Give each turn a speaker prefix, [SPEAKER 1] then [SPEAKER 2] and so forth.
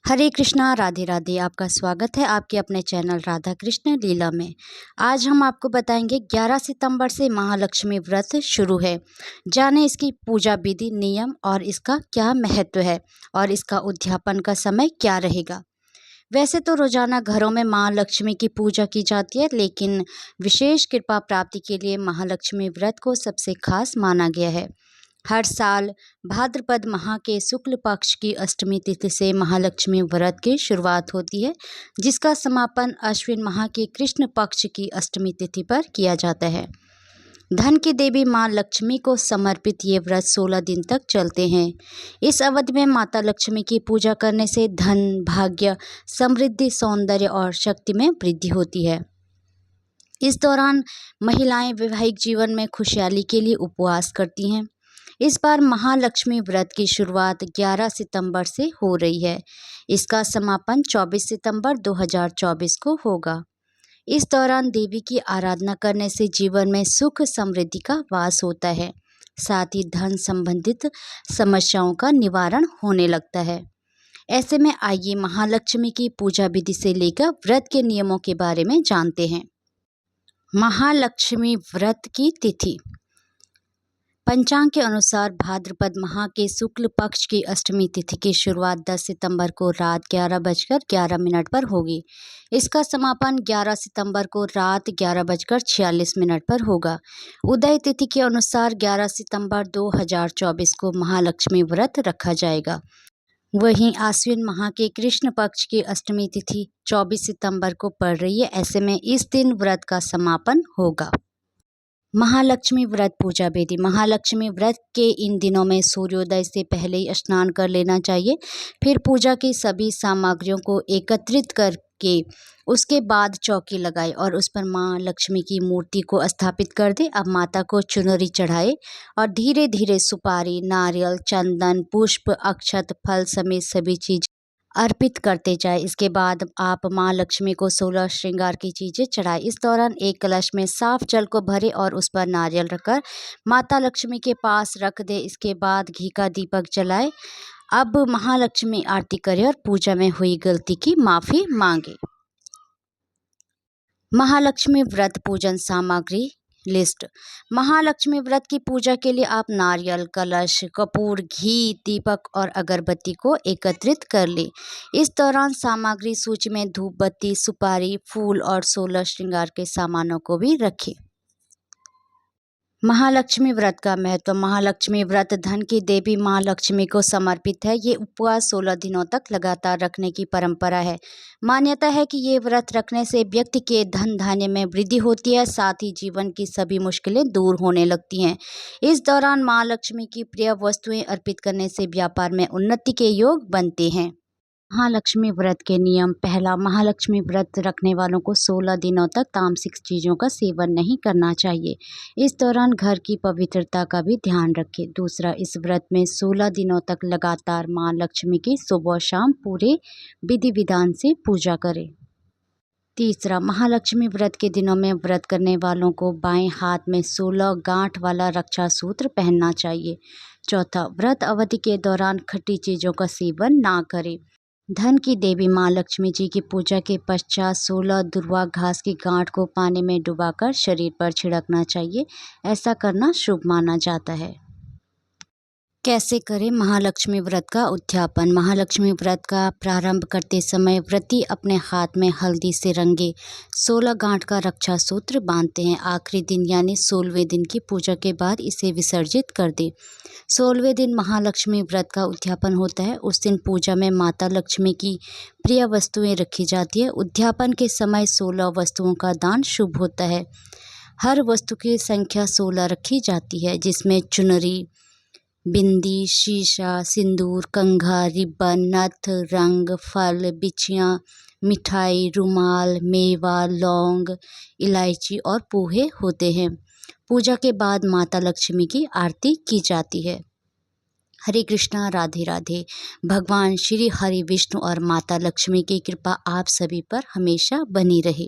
[SPEAKER 1] हरे कृष्णा, राधे राधे। आपका स्वागत है आपके अपने चैनल राधा कृष्ण लीला में। आज हम आपको बताएंगे 11 सितंबर से महालक्ष्मी व्रत शुरू है। जाने इसकी पूजा विधि, नियम और इसका क्या महत्व है और इसका उद्यापन का समय क्या रहेगा। वैसे तो रोजाना घरों में माँ लक्ष्मी की पूजा की जाती है, लेकिन विशेष कृपा प्राप्ति के लिए महालक्ष्मी व्रत को सबसे खास माना गया है। हर साल भाद्रपद माह के शुक्ल पक्ष की अष्टमी तिथि से महालक्ष्मी व्रत की शुरुआत होती है, जिसका समापन अश्विन माह के कृष्ण पक्ष की अष्टमी तिथि पर किया जाता है। धन की देवी माँ लक्ष्मी को समर्पित ये व्रत 16 दिन तक चलते हैं। इस अवधि में माता लक्ष्मी की पूजा करने से धन, भाग्य, समृद्धि, सौंदर्य और शक्ति में वृद्धि होती है। इस दौरान महिलाएं वैवाहिक जीवन में खुशहाली के लिए उपवास करती हैं। इस बार महालक्ष्मी व्रत की शुरुआत 11 सितंबर से हो रही है। इसका समापन 24 सितंबर 2024 को होगा। इस दौरान देवी की आराधना करने से जीवन में सुख समृद्धि का वास होता है, साथ ही धन संबंधित समस्याओं का निवारण होने लगता है। ऐसे में आइए महालक्ष्मी की पूजा विधि से लेकर व्रत के नियमों के बारे में जानते हैं। महालक्ष्मी व्रत की तिथि। पंचांग के अनुसार भाद्रपद माह के शुक्ल पक्ष की अष्टमी तिथि की शुरुआत 10 सितंबर को रात 11:11 पर होगी। इसका समापन 11 सितंबर को रात 11:46 पर होगा। उदय तिथि के अनुसार 11 सितंबर 2024 को महालक्ष्मी व्रत रखा जाएगा। वहीं आश्विन माह के कृष्ण पक्ष की अष्टमी तिथि 24 सितंबर को पड़ रही है। ऐसे में इस दिन व्रत का समापन होगा। महालक्ष्मी व्रत पूजा विधि। महालक्ष्मी व्रत के इन दिनों में सूर्योदय से पहले ही स्नान कर लेना चाहिए। फिर पूजा की सभी सामग्रियों को एकत्रित करके उसके बाद चौकी लगाए और उस पर माँ लक्ष्मी की मूर्ति को स्थापित कर दे। अब माता को चुनरी चढ़ाए और धीरे धीरे सुपारी, नारियल, चंदन, पुष्प, अक्षत, फल समेत सभी चीज अर्पित करते जाए। इसके बाद आप माँ लक्ष्मी को 16 श्रृंगार की चीज़ें चढ़ाएं। इस दौरान एक कलश में साफ जल को भरे और उस पर नारियल रखकर माता लक्ष्मी के पास रख दे। इसके बाद घी का दीपक जलाए। अब महालक्ष्मी आरती करे और पूजा में हुई गलती की माफ़ी मांगे। महालक्ष्मी व्रत पूजन सामग्री लिस्ट। महालक्ष्मी व्रत की पूजा के लिए आप नारियल, कलश, कपूर, घी, दीपक और अगरबत्ती को एकत्रित कर लें। इस दौरान सामग्री सूची में धूप बत्ती, सुपारी, फूल और 16 श्रृंगार के सामानों को भी रखें। महालक्ष्मी व्रत का महत्व। महालक्ष्मी व्रत धन की देवी माँ लक्ष्मी को समर्पित है। ये उपवास 16 दिनों तक लगातार रखने की परंपरा है। मान्यता है कि ये व्रत रखने से व्यक्ति के धन धान्य में वृद्धि होती है, साथ ही जीवन की सभी मुश्किलें दूर होने लगती हैं। इस दौरान माँ लक्ष्मी की प्रिय वस्तुएं अर्पित करने से व्यापार में उन्नति के योग बनते हैं। महालक्ष्मी व्रत के नियम। पहला, महालक्ष्मी व्रत रखने वालों को 16 दिनों तक तामसिक चीज़ों का सेवन नहीं करना चाहिए। इस दौरान घर की पवित्रता का भी ध्यान रखें। दूसरा, इस व्रत में 16 दिनों तक लगातार माँ लक्ष्मी की सुबह शाम पूरे विधि विधान से पूजा करें। तीसरा, महालक्ष्मी व्रत के दिनों में व्रत करने वालों को बाएं हाथ में 16 गांठ वाला रक्षा सूत्र पहनना चाहिए। चौथा, व्रत अवधि के दौरान खट्टी चीज़ों का सेवन ना करें। धन की देवी माँ लक्ष्मी जी की पूजा के पश्चात 16 दुर्वा घास की गांठ को पानी में डुबाकर शरीर पर छिड़कना चाहिए। ऐसा करना शुभ माना जाता है। कैसे करें महालक्ष्मी व्रत का उद्यापन। महालक्ष्मी व्रत का प्रारंभ करते समय व्रती अपने हाथ में हल्दी से रंगे 16 गांठ का रक्षा सूत्र बांधते हैं। आखिरी दिन यानी 16वें दिन की पूजा के बाद इसे विसर्जित कर दें। 16वें दिन महालक्ष्मी व्रत का उद्यापन होता है। उस दिन पूजा में माता लक्ष्मी की प्रिय वस्तुएं रखी जाती है। उद्यापन के समय 16 वस्तुओं का दान शुभ होता है। हर वस्तु की संख्या 16 रखी जाती है, जिसमें चुनरी, बिंदी, शीशा, सिंदूर, कंघा, रिबन, नथ, रंग, फल, बिछियाँ, मिठाई, रुमाल, मेवा, लौंग, इलायची और पोहे होते हैं। पूजा के बाद माता लक्ष्मी की आरती की जाती है। हरे कृष्णा, राधे राधे। भगवान श्री हरि विष्णु और माता लक्ष्मी की कृपा आप सभी पर हमेशा बनी रहे।